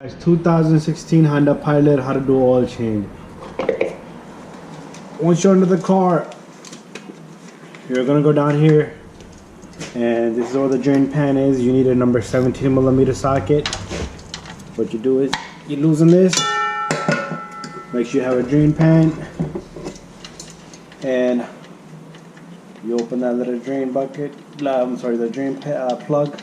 It's 2016 Honda Pilot, how to do oil change. Once you're under the car, you're gonna go down here, and this is where the drain pan is. You need a number 17mm socket. What you do is you loosen this, make sure you have a drain pan, and you open that little drain bucket, the drain plug,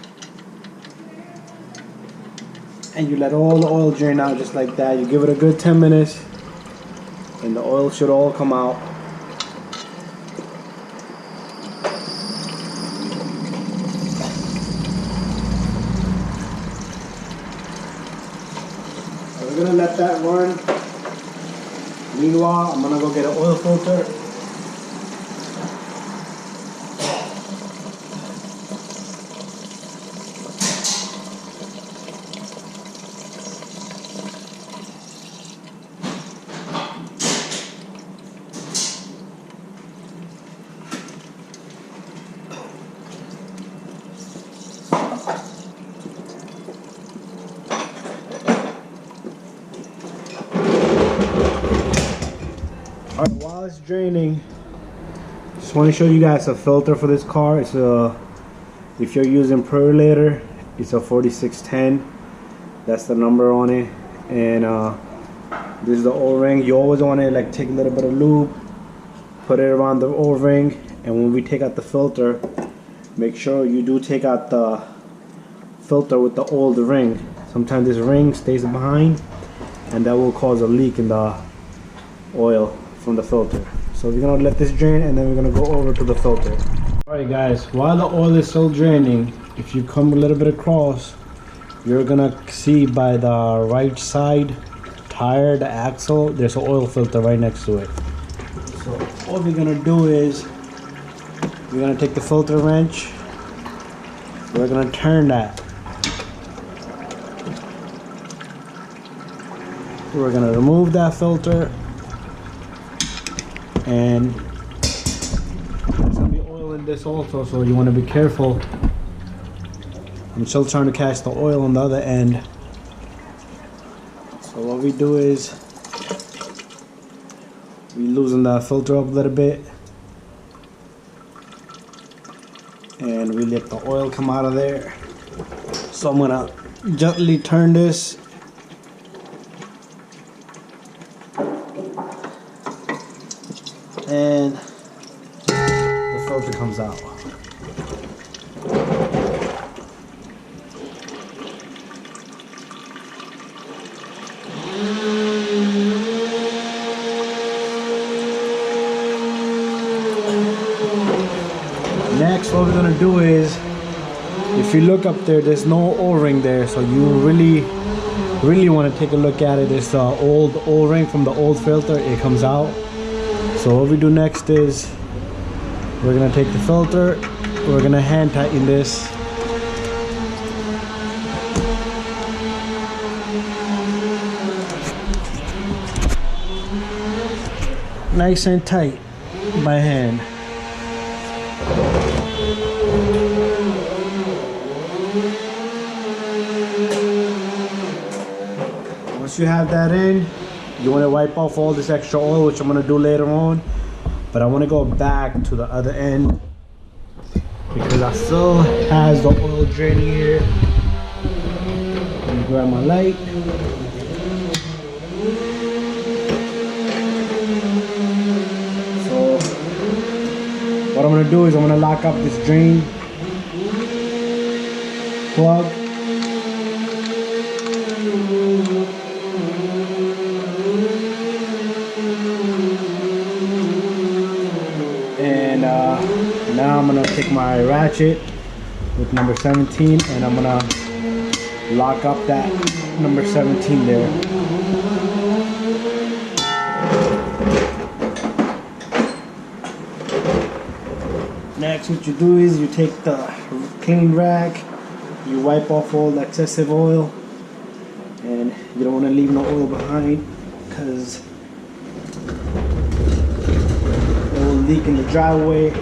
and you let all the oil drain out just like that. You give it a good 10 minutes and the oil should all come out. So we're gonna let that run. Meanwhile, I'm gonna go get an oil filter. Alright, while it's draining, just want to show you guys a filter for this car. It's a, if you're using Perlator, it's a 4610. That's the number on it. And this is the O-ring. You always want to like take a little bit of lube, put it around the O-ring, and when we take out the filter, make sure you do take out the filter with the old ring. Sometimes this ring stays behind, and that will cause a leak in the oil from the filter. So we're gonna let this drain, and then we're gonna go over to the filter. Alright guys, while the oil is still draining, if you come a little bit across, you're gonna see by the right side tire, the axle, there's an oil filter right next to it. So all we're gonna do is we're gonna take the filter wrench, we're gonna turn that. We're gonna remove that filter, and there's gonna be oil in this also, so you want to be careful. I'm still trying to catch the oil on the other end. So what we do is we loosen the filter up a little bit, and we let the oil come out of there. So I'm gonna gently turn this, and the filter comes out. Next, what we're gonna do is, if you look up there, there's no O-ring there, so you really want to take a look at it. It's the old O-ring from the old filter. It comes out. So what we do next is we're gonna take the filter, we're gonna hand tighten this. Nice and tight by hand. Once you have that in, you want to wipe off all this extra oil, which I'm going to do later on. But I want to go back to the other end because I still has the oil draining here. Let me grab my light. So what I'm going to do is I'm going to lock up this drain plug. Now I'm gonna take my ratchet with number 17, and I'm gonna lock up that number 17 there. Next, what you do is you take the clean rag, you wipe off all the excessive oil, and you don't want to leave no oil behind because it will leak in the driveway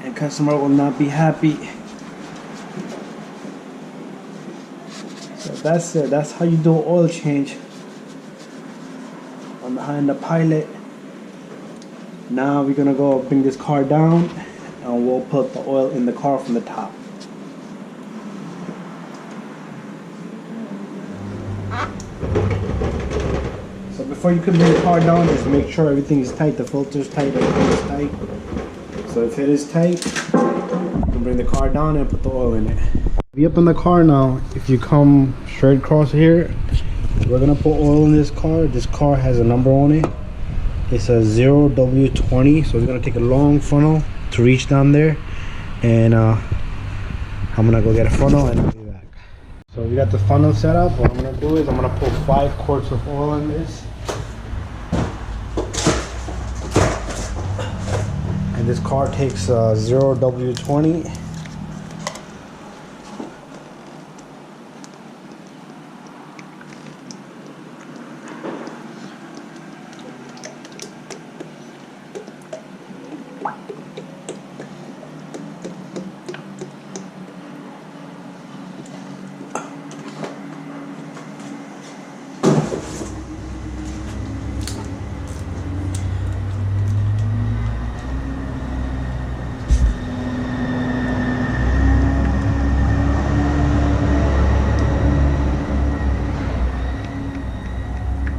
and customer will not be happy. So That's it. That's how you do an oil change on the Honda Pilot. Now we're gonna go bring this car down and we'll put the oil in the car from the top. So before you can bring the car down, just make sure everything is tight, the filter is tight, everything is tight. So if it is tight, you can bring the car down and put the oil in it. Be up in the car now. If you come straight across here, we're gonna put oil in this car. This car has a number on it. It says 0W20, so it's gonna take a long funnel to reach down there, and I'm gonna go get a funnel and I'll be back. So we got the funnel set up. What I'm gonna do is I'm gonna put 5 quarts of oil in this, and this car takes 0W20.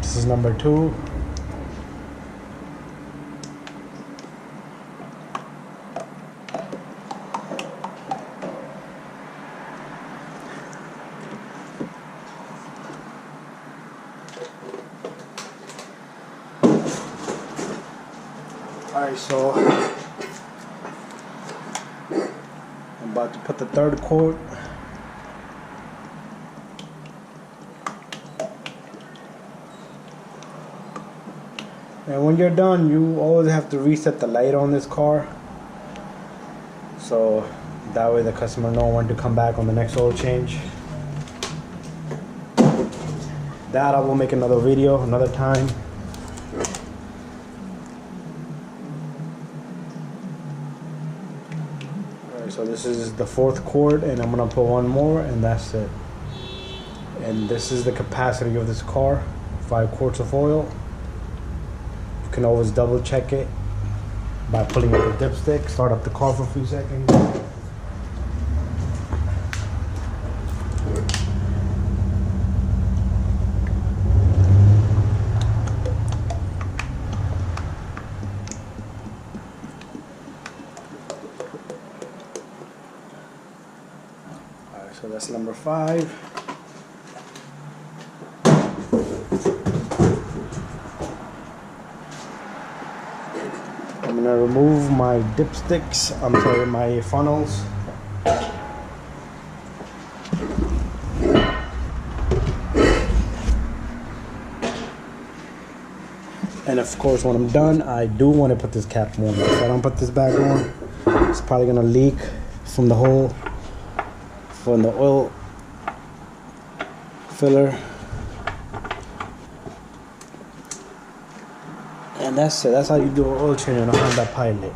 This is number 2. Alright, so I'm about to put the 3rd quart. And when you're done, you always have to reset the light on this car, so that way the customer knows when to come back on the next oil change. That I will make another video another time. Alright, so this is the 4th quart, and I'm gonna put 1 more, and that's it. And this is the capacity of this car, 5 quarts of oil. You can always double check it by pulling up the dipstick, start up the car for a few seconds. Alright, so that's number 5. I'm gonna remove my dipsticks, I'm sorry, my funnels. And of course, when I'm done, I do want to put this cap on. If I don't put this back on, it's probably gonna leak from the hole, from the oil filler. And that's it. That's how you do an oil change on a Honda Pilot.